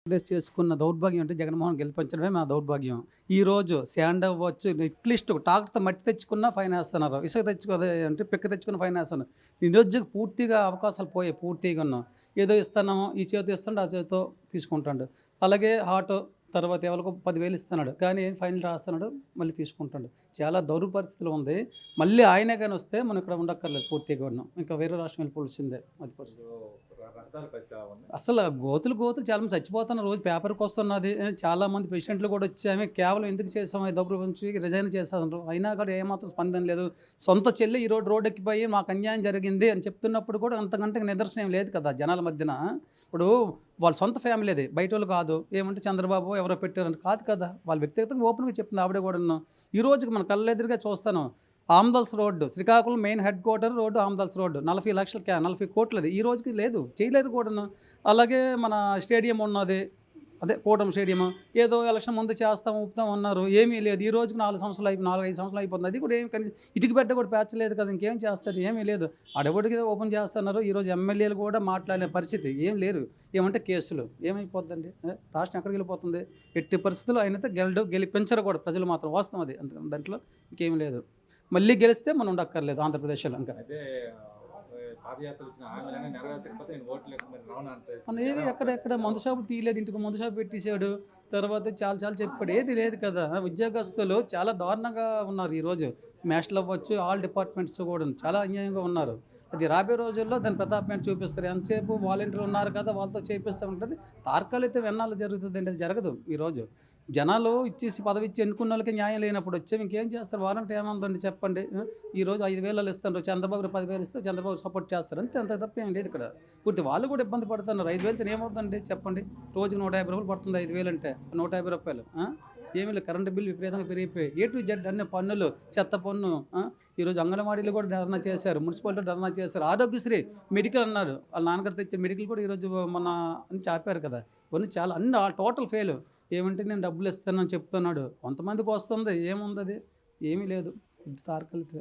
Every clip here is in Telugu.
ఆంధ్రప్రదేశ్ చేసుకున్న దౌర్భాగ్యం అంటే జగన్మోహన్ గెలిపించడమే మా దౌర్భాగ్యం. ఈరోజు శాండ్ అవ్వచ్చు, అట్‌లీస్ట్ ఒక ట్రాక్టర్‌తో మట్టి తెచ్చుకున్నా ఫైన్ ఏస్తున్నారు. ఇసుక అదే అంటే పిక్క తెచ్చుకున్న ఫైన్ ఏస్తున్నారు. నిరుద్యోగ పూర్తిగా అవకాశాలు పోయాయి పూర్తిగాను. ఏదో ఇస్తున్నాము, ఈ చేతితో ఇస్తుండు, ఆ చేతితో తీసుకుంటాడు. అలాగే ఆటో తర్వాత ఎవరికో 10,000 ఇస్తున్నాడు. కానీ ఫైన్‌లు రాస్తున్నాడు, మళ్ళీ తీసుకుంటాడు. చాలా దౌర్భ పరిస్థితిలో ఉంది. మళ్ళీ ఆయనే గాని వస్తే మనం ఇక్కడ ఉండక్కర్లేదు పూర్తిగాను. ఇంకా వేరే రాష్ట్రం వెళ్ళిపోవాల్సిందే అది పరిస్థితి. రహదారుల పరిస్థితి ఎలా ఉంది? అసలు గోతులు గోతులు చాలామంది చచ్చిపోతున్నారు. రోజు పేపర్‌కి వస్తున్నది. చాలామంది పేషెంట్లు కూడా వచ్చి ఆమె కేవలం ఎందుకు చేసాము ఈ డబ్బుల గురించి రిజైన్ చేసేసారు. అయినా కూడా ఏమాత్రం స్పందన లేదు. సొంత చెల్లి ఈరోజు రోడ్డెక్కిపోయి మాకు అన్యాయం జరిగింది అని చెప్తున్నప్పుడు కూడా అంతకంటే నిదర్శనం ఏం లేదు కదా జనాల మధ్యన. ఇప్పుడు వాళ్ళ సొంత ఫ్యామిలీది. బయటోళ్ళు కాదు. ఏమంటే చంద్రబాబు ఎవరో పెట్టారని కాదు కదా! వాళ్ళ వ్యక్తిగతంగా ఓపెన్‌గా చెప్తుంది ఆవిడ కూడాను. ఈ రోజుకి మన కళ్ళెదురుగా చూస్తాను. ఆమ్దల్స్ road, Srikakulam main head quarter road ఆమ్దల్స్ రోడ్డు. 40,00,000 40 కోట్లది. ఈ రోజుకి లేదు. చేయలేరు కూడాను. అలాగే మన స్టేడియం ఉన్నది. అదే కూటమి స్టేడియం. ఏదో ఎలక్షన్ ముందు చేస్తాం, ఊపుతాం అన్నారు. ఏమీ లేదు. ఈ రోజుకి 4 సంవత్సరాలు 4, 5 సంవత్సరాలు అయిపోతుంది. అది కూడా ఏమి కనీసం ఇటుక పెట్ట కూడా పేర్చలేదు కదా! ఇంకేం చేస్తాడు? ఏమీ లేదు. ఆడెవడికి ఓపెన్ చేస్తున్నారు. ఈరోజు ఎమ్మెల్యేలు కూడా మాట్లాడే పరిస్థితి ఏం లేరు. ఏమంటే కేసులు. ఏమైపోద్దండి? రాష్ట్రం ఎక్కడికి వెళ్ళిపోతుంది? ఎట్టి పరిస్థితుల్లో ఆయనైతే గెలిపించరు కూడా ప్రజలు మాత్రం. వాస్తవం అది. దాంట్లో ఇంకేం లేదు. మళ్ళీ గెలిస్తే మనం ఉండక్కర్లేదు ఆంధ్రప్రదేశ్‌లో ఇంకా. అయితే పాదయాత్రలు ఇచ్చిన హామీలన్నీ నెరవేర్చకపోతే నేను ఓట్లేదు మరి రాను అంటే మనం ఏది ఎక్కడ మందు షాపులు తీయలేదు. ఇంటికి మందు షాపు పెట్టేశాడు. తర్వాత చాలా చాలా చెప్పాడు. ఏది లేదు కదా! ఉద్యోగస్తులు చాలా దారుణంగా ఉన్నారు ఈరోజు. మేస్టర్లు అవ్వచ్చు, ఆల్ డిపార్ట్మెంట్స్ కూడాను చాలా అన్యాయంగా ఉన్నారు. అది రాబోయే రోజుల్లో దాని ప్రతాపం చూపిస్తారు. ఎంతసేపు వాలంటీర్లు ఉన్నారు కదా! వాళ్ళతో చేపిస్తూ ఉంటుంది. తార్కాలైతే వెన్నాళ్ళు జరుగుతుందండి. అది జరగదు ఈరోజు. జనాలు ఇచ్చేసి పదవి ఇచ్చి ఎన్నుకున్న వాళ్ళకి న్యాయం లేనప్పుడు వచ్చాము ఇంకేం చేస్తారు? వాలంటీర్ ఏముందండి చెప్పండి. ఈరోజు 5,000 ఇస్తారు. చంద్రబాబు 10,000 ఇస్తే చంద్రబాబు సపోర్ట్ చేస్తారు. అంతే, అంత తప్ప ఏం లేదు ఇక్కడ. పూర్తి వాళ్ళు కూడా ఇబ్బంది పడుతున్నారు. 5,000తో ఏమవుతుందండి చెప్పండి? రోజుకి 150 రూపాయలు పడుతుంది 5,000 అంటే. 150 రూపాయలు. ఏమీ లేదు. కరెంటు బిల్లు విపరీతంగా పెరిగిపోయాయి. ఏ టు జెడ్ అన్ని పన్నులు, చెత్త పన్ను. ఈరోజు అంగన్వాడీలు కూడా ధర్నా చేశారు. మున్సిపాలిటీ ధర్నా చేశారు. ఆరోగ్యశ్రీ మెడికల్ అన్నారు. వాళ్ళ నాన్నగారు తెచ్చే మెడికల్ కూడా ఈరోజు మొన్న అని చెప్పారు కదా! ఇవన్నీ చాలా అన్ని టోటల్ ఫెయిల్. ఏమంటే నేను డబ్బులు ఇస్తానని చెప్తున్నాడు. కొంతమందికి వస్తుంది. ఏముందది? ఏమీ లేదు. ఇది తారకలితే.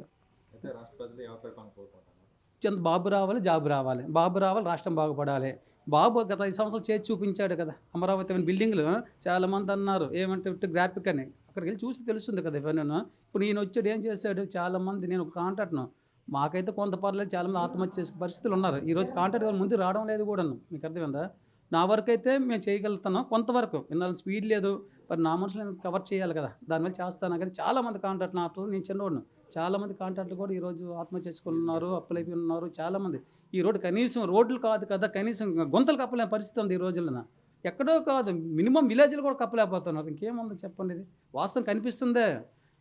అయితే రాష్ట్ర ప్రజలు ఎవరి పరిపాలన కోరుకుంటున్నారు? బాబు రావాలి, జాబ్ రావాలి. బాబు రావాలి, రాష్ట్రం బాగుపడాలి. బాబు గత 5 సంవత్సరాలు చేసి చూపించాడు కదా! అమరావతి అని బిల్డింగ్‌లు చాలామంది అన్నారు. ఏమంటే ఉట్టి గ్రాఫిక్ అని. అక్కడికెళ్ళి చూసి తెలుస్తుంది కదా ఇవన్నీను. ఇప్పుడు ఈయన వచ్చాడు ఏం చేశాడు? చాలామంది నేను ఒక కాంట్రాక్ట్‌ను. మాకైతే కొంత పర్లేదు చాలామంది ఆత్మహత్య చేసుకునే పరిస్థితులు ఉన్నారు. ఈరోజు కాంట్రాక్ట్ వాళ్ళు ముందు రావడం లేదు కూడాను. మీకు అర్థమైందా? నా వరకైతే మేము చేయగలుగుతున్నాం కొంతవరకు. ఇన్నాళ్ళు స్పీడ్ లేదు. మరి నా మనుషులు నేను కవర్ చేయాలి కదా! దానివల్ల చేస్తాను కానీ చాలామంది కాంట్రాక్ట్ నాకు నేను చిన్నోడిని. చాలామంది కాంట్రాక్టులు కూడా ఈరోజు ఆత్మహత్య చేసుకున్నారు. అప్పులైపోయి ఉన్నారు చాలామంది. ఈ రోడ్డు కనీసం రోడ్లు కాదు కదా! కనీసం గుంతలు కప్పలేని పరిస్థితి ఉంది ఈ రోజుల్లోన. ఎక్కడో కాదు మినిమమ్ విలేజ్‌లు కూడా కప్పలేకపోతున్నారు. ఇంకేముంది చెప్పండి ఇది? వాస్తవం కనిపిస్తుందే.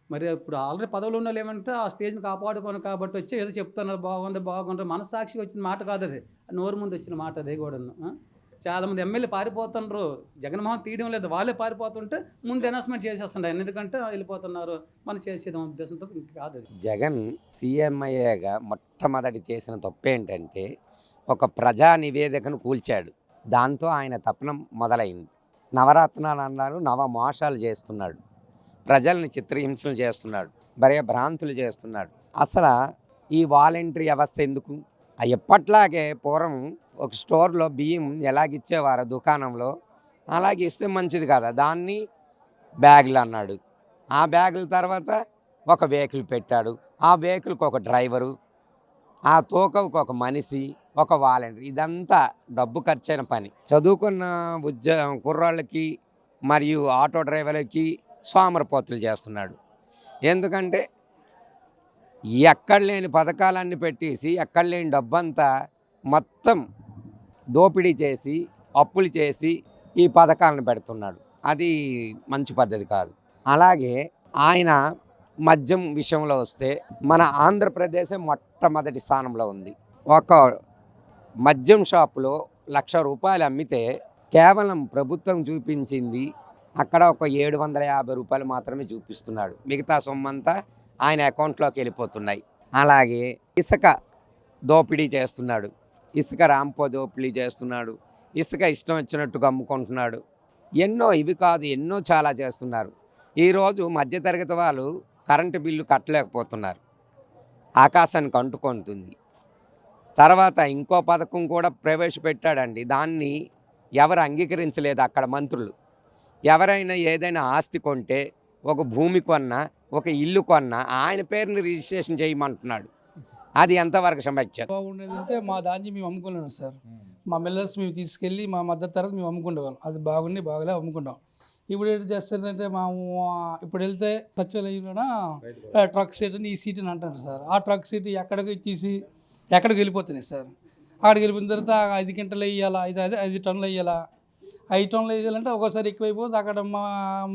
మరి ఇప్పుడు ఆల్రెడీ పదవులో ఉన్నోళ్ళు ఏమంటే ఆ స్టేజ్‌ని కాపాడుకోను కాబట్టి వచ్చి ఏదో చెప్తున్నారు బాగుంది, బాగుంది. మనస్సాక్షిగా వచ్చిన మాట కాదది. నోరు ముందు వచ్చిన మాట అది కూడాను. చాలామంది ఎమ్మెల్యే పారిపోతుండ్రు. జగన్మోహన్ తీయడం లేదు. వాళ్ళే పారిపోతుంటే ముందు అనౌన్స్‌మెంట్ చేసేస్తుండే. ఎందుకంటే వెళ్ళిపోతున్నారు. మనం చేసేద్దాం ఉద్దేశంతో ఇంక కాదది. జగన్ సీఎం అయ్యాక మొట్టమొదటి చేసిన తప్పేంటంటే ఒక ప్రజా నివేదికను కూల్చాడు. దాంతో ఆయన తపనం మొదలైంది. నవరత్నాలు అన్నారు, నవ మోసాలు చేస్తున్నాడు. ప్రజల్ని చిత్రహింసలు చేస్తున్నాడు. భ్రాంతులు చేస్తున్నాడు. అసలు ఈ వాలంటరీ వ్యవస్థ ఎందుకు? ఎప్పట్లాగే పూర్వం ఒక స్టోర్లో బియ్యం ఎలాగిచ్చేవారో దుకాణంలో అలాగే ఇస్తే మంచిది కదా. దాన్ని బ్యాగులు అన్నాడు. ఆ బ్యాగుల తర్వాత ఒక వెహికల్ పెట్టాడు. ఆ వెహికల్కి ఒక డ్రైవరు, ఆ తోకకు ఒక మనిషి, ఒక వాలంటీర్. ఇదంతా డబ్బు ఖర్చైన పని. చదువుకున్న కుర్రాళ్ళకి మరియు ఆటో డ్రైవర్లకి సోమరిపోతులు చేస్తున్నాడు. ఎందుకంటే ఎక్కడ లేని పథకాలన్నీ పెట్టేసి ఎక్కడ లేని డబ్బంతా మొత్తం దోపిడీ చేసి అప్పులు చేసి ఈ పథకాలను పెడుతున్నాడు. అది మంచి పద్ధతి కాదు. అలాగే ఆయన మద్యం విషయంలో వస్తే మన ఆంధ్రప్రదేశ్ మొట్టమొదటి స్థానంలో ఉంది. ఒక మద్యం షాపులో ₹1,00,000 అమ్మితే కేవలం ప్రభుత్వం చూపించింది అక్కడ ఒక ₹750 మాత్రమే చూపిస్తున్నాడు. మిగతా సొమ్మంతా ఆయన అకౌంట్లోకి వెళ్ళిపోతున్నాయి. అలాగే ఇసుక దోపిడీ చేస్తున్నాడు. ఇసుక రాంపో దోపిడీ చేస్తున్నాడు. ఇసుక ఇష్టం వచ్చినట్టుగా అమ్ముకుంటున్నాడు. ఇవి కాదు ఎన్నో చాలా చేస్తున్నారు. ఈరోజు మధ్యతరగతి వాళ్ళు కరెంటు బిల్లు కట్టలేకపోతున్నారు. ఆకాశానికి అంటుకుంటుంది. తర్వాత ఇంకో పథకం కూడా ప్రవేశపెట్టాడండి. దాన్ని ఎవరు అంగీకరించలేదు అక్కడ మంత్రులు. ఎవరైనా ఏదైనా ఆస్తి కొంటే, ఒక భూమి కొన్నా, ఒక ఇల్లు కొన్నా ఆయన పేరుని రిజిస్ట్రేషన్ చేయమంటున్నాడు. అది ఎంతవరకు సమైక్యం? బాగుండేది అంటే మా ధాన్యం మేము అమ్ముకున్నాం సార్. మా మిల్లర్స్ మేము తీసుకెళ్ళి మా మద్దతు ధరకు మేము అమ్ముకునేవాళ్ళం. అది బాగుండి బాగలే అమ్ముకుంటాం. ఇప్పుడు ఏంటి చేస్తారంటే ఇప్పుడు వెళ్తే సచివాలయంలోన ట్రక్ సీట్ అని ఈ సీట్ అని అంటారు సార్. ఆ ట్రక్ సీట్ ఎక్కడికి ఇచ్చేసి ఎక్కడికి వెళ్ళిపోతున్నాయి సార్. అక్కడికి వెళ్ళిపోయిన తర్వాత 5 క్వింటాలు వేయాలా, 5 టన్నులు వేయాలా. 5 టన్నులు వేయాలంటే ఒక్కోసారి ఎక్కువైపోతుంది. అక్కడ మా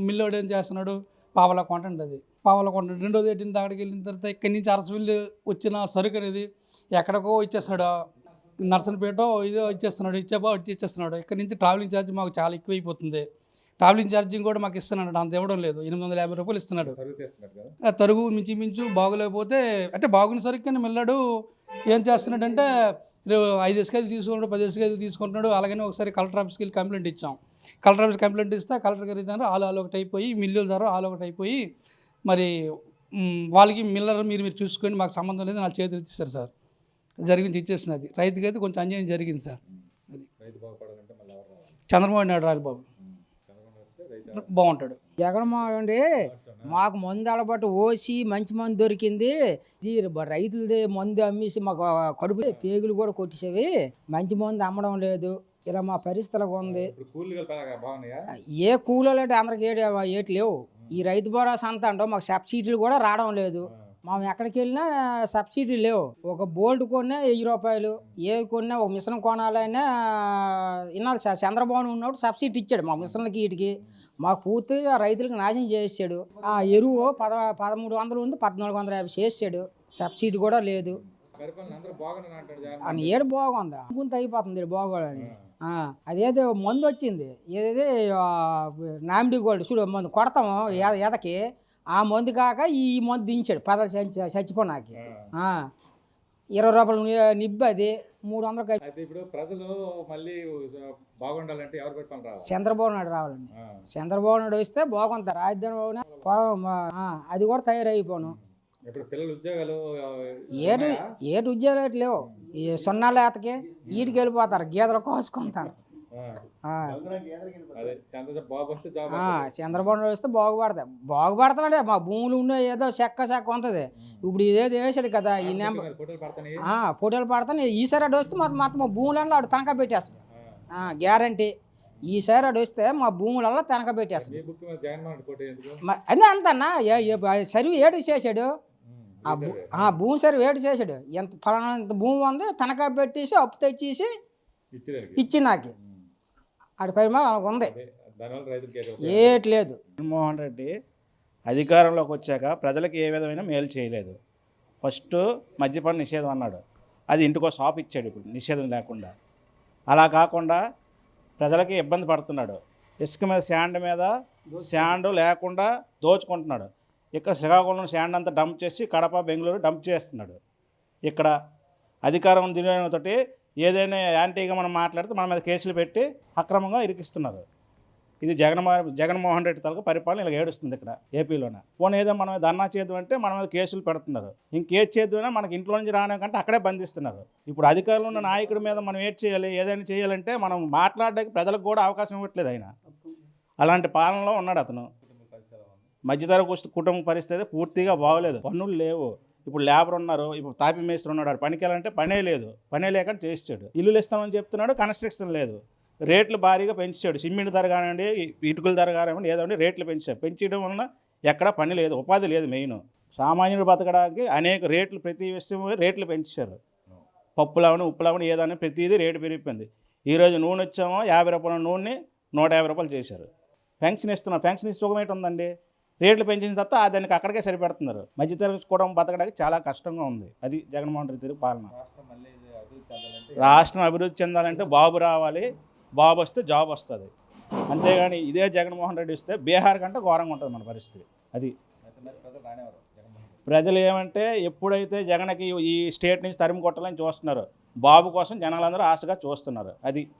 మిల్లోడు ఏం చేస్తున్నాడు, పావలా కొంట అది పావలా కొంట. రెండోది ఏంటంటే అక్కడికి వెళ్ళిన తర్వాత ఇక్కడి నుంచి అరసవిల్లు వచ్చిన సరుకు అనేది ఎక్కడికో ఇచ్చేస్తున్నాడు. నర్సన్పేట ఇదో ఇచ్చేస్తున్నాడు, ఇచ్చేస్తున్నాడు. ఇక్కడ నుంచి ట్రావెలింగ్ ఛార్జ్ మాకు చాలా ఎక్కువైపోతుంది. ట్రావెలింగ్ ఛార్జింగ్ కూడా మాకు ఇస్తున్నాడు, అంత ఇవ్వడం లేదు. 850 రూపాయలు ఇస్తున్నాడు. తరుగు మించు బాగోలేకపోతే అంటే బాగున్న సరుకు కానీ మిల్లాడు ఏం చేస్తున్నాడంటే 5 ఇసుకలు తీసుకుంటాడు, 10 ఇసుకలు తీసుకుంటున్నాడు. అలాగనే ఒకసారి కలెక్టర్ ఆఫీస్కి వెళ్ళి కంప్లైంట్ ఇచ్చాం. కలెక్టర్ ఆఫీస్ కంప్లైంట్ ఇస్తే కలెక్టర్ గారు ఏంటంటే ఆలు ఒకటి అయిపోయి, మిల్లుల ధర ఆలు ఒకటి అయిపోయి, మరి వాళ్ళకి మిల్లర్ మీరు చూసుకొని మాకు సంబంధం లేదు, నా చేతులు ఇచ్చేస్తారు సార్. జరిగింది ఇచ్చేసినది. రైతుకి అయితే కొంచెం అన్యాయం జరిగింది సార్. అది చంద్రబాబు నాయుడు రాలి బాబు బాగుంటాడు. జగన్మోహన్ రెడ్డి మాకు మందు అలవాటు ఓసి మంచి మందు దొరికింది. ఇది రైతులది మందు అమ్మేసి మాకు కడుపు పేగులు కూడా కొట్టేసేవి. మంచి మందు అమ్మడం లేదు. ఇలా మా పరిస్థితులకు ఉంది. ఏ కూలీలు అంటే అందరికి ఏటి లేవు. ఈ రైతు భరోసా అంతా అంటూ మాకు సబ్సిడీలు కూడా రావడం లేదు. మనం ఎక్కడికి వెళ్ళినా సబ్సిడీ లేవు. ఒక బోల్ట్ కొన్నా 1000 రూపాయలు, ఏ కొన్నా ఒక మిషన్ కొనాలైనా ఇన్నాళ్ళు చంద్రబాబు ఉన్నప్పుడు సబ్సిడీ ఇచ్చాడు మా మిషన్లకి. వీటికి మాకు పూర్తిగా రైతులకు నాశనం చేసాడు. ఆ ఎరువు 1300 ఉంది, 1450 చేసాడు. సబ్సిడీ కూడా లేదు. అని ఏడు బాగుందా గుంత అయిపోతుంది బాగోడని. అదేదో మందు వచ్చింది, ఏదేది నామిడి గోల్డ్ చూడు మందు కొడతాము ఎదకి. ఆ మందు కాక ఈ మందు దించాడు పదలు చచ్చిపోనాకి. 20 రూపాయలు నిబ్బి అది 300. ఇప్పుడు ప్రజలు మళ్ళీ బాగుండాలంటే ఎవరు పెట్టాలి? చంద్రబాబు నాయుడు రావాలండి. చంద్రబాబు నాయుడు వస్తే బాగుంటారు. రాజధాని అది కూడా తయారైపోను. ఇప్పుడు పిల్లలు ఉద్యోగాలు ఏటి ఉద్యోగాలు లేవు. ఈ సున్నాలు ఏతకి వీటికి వెళ్ళిపోతారు, గీదలు కోసుకుంటారు. చంద్రబాబు నాయుడు వస్తే బాగుపడతామంటే మా భూములు ఉన్న ఏదో చెక్క ఉంటుంది. ఇప్పుడు ఇదేదో వేసాడు కదా ఈ నెంబర్ ఫోటోలు పడతాను. ఈసారి అటు వస్తే మొత్తం మా భూములలో ఆడు తనఖా పెట్టేస్తాడు గ్యారంటీ. ఈసారి అటు వస్తే మా భూములలో తనఖా పెట్టేస్తాడు. అదే అంతన్నా సర్వే ఏడు చేశాడు. భూమి సర్వే ఏడు చేశాడు. ఎంత ఫలానా భూమి ఉంది తనఖా పెట్టేసి అప్పు తెచ్చేసి ఇచ్చి నాకు ఆడి పరిమాణం అలాగ ఉంది. ఏటి లేదు. జగన్మోహన్ రెడ్డి అధికారంలోకి వచ్చాక ప్రజలకు ఏ విధమైన మేలు చేయలేదు. ఫస్ట్ మద్యపాన నిషేధం అన్నాడు, అది ఇంటికో షాప్ ఇచ్చాడు ఇప్పుడు నిషేధం లేకుండా. అలా కాకుండా ప్రజలకి ఇబ్బంది పడుతున్నాడు. ఇసుక మీద శాండ్ లేకుండా దోచుకుంటున్నాడు. ఇక్కడ శ్రీకాకుళం శాండ్ అంతా డంప్ చేసి కడప బెంగళూరు డంప్ చేస్తున్నాడు. ఇక్కడ అధికారం దుర్వినియోగంతో ఏదైనా యాంటీగా మనం మాట్లాడితే మన మీద కేసులు పెట్టి అక్రమంగా ఇరికిస్తున్నారు. ఇది జగన్మోహన్ రెడ్డి తాలూకు పరిపాలన ఇలా ఏడుస్తుంది ఇక్కడ ఏపీలోనే. పోనీ ఏదో మనం ధర్నా చేద్దాం అంటే మన మీద కేసులు పెడుతున్నారు. ఇంకేది చేద్దామైనా మనకి ఇంట్లో నుంచి రావడం కంటే అక్కడే బంధిస్తున్నారు. ఇప్పుడు అధికారంలో ఉన్న నాయకుడి మీద మనం ఏది చేయాలి, ఏదైనా చేయాలంటే మనం మాట్లాడడానికి ప్రజలకు కూడా అవకాశం ఇవ్వట్లేదు ఆయన. అలాంటి పాలనలో ఉన్నాడు అతను. మధ్యతరగతి కుటుంబ పరిస్థితి పూర్తిగా బాగోలేదు. పన్నులు లేవు. ఇప్పుడు లేబర్ ఉన్నారు, ఇప్పుడు తాపి మేస్త్రి ఉన్నాడు. పనికి వెళ్ళాలంటే పనే లేదు. పనే లేక చేసాడు. ఇల్లులు ఇస్తామని చెప్తున్నాడు, కన్స్ట్రక్షన్ లేదు. రేట్లు భారీగా పెంచాడు. సిమెంట్ ధర కానివ్వండి, ఇటుకల ధర కానివ్వండి, ఏదండి రేట్లు పెంచాడు. పెంచడం వలన ఎక్కడ పని లేదు, ఉపాధి లేదు. మెయిన్ సామాన్యుడు బతకడానికి అనేక రేట్లు, ప్రతి విషయం రేట్లు పెంచారు. పప్పులవని ఉప్పులవని ఏదని ప్రతిదీ రేటు పెరిగిపోయింది. ఈరోజు నూనె వచ్చామో 50 రూపాయల నూనె 150 రూపాయలు చేశారు. పెన్షన్ ఇస్తున్నారు. పెన్షన్ ఇస్తే సుఖమేటి ఉందండి. రేట్లు పెంచిన తర్వాత దానికి అక్కడికే సరిపెడుతున్నారు. మధ్యతరగతి కూడా బతకడానికి చాలా కష్టంగా ఉంది. అది జగన్మోహన్ రెడ్డి పాలన. రాష్ట్రం అభివృద్ధి చెందాలంటే బాబు రావాలి, బాబు వస్తే జాబ్ వస్తుంది. అంతేగాని ఇదే జగన్మోహన్ రెడ్డి వస్తే బీహార్ కంటే ఘోరంగా ఉంటుంది మన పరిస్థితి. అది ప్రజలు ఏమంటే ఎప్పుడైతే జగన్కి ఈ స్టేట్ నుంచి తరిమి కొట్టాలని చూస్తున్నారు, బాబు కోసం జనాలందరూ ఆశగా చూస్తున్నారు. అది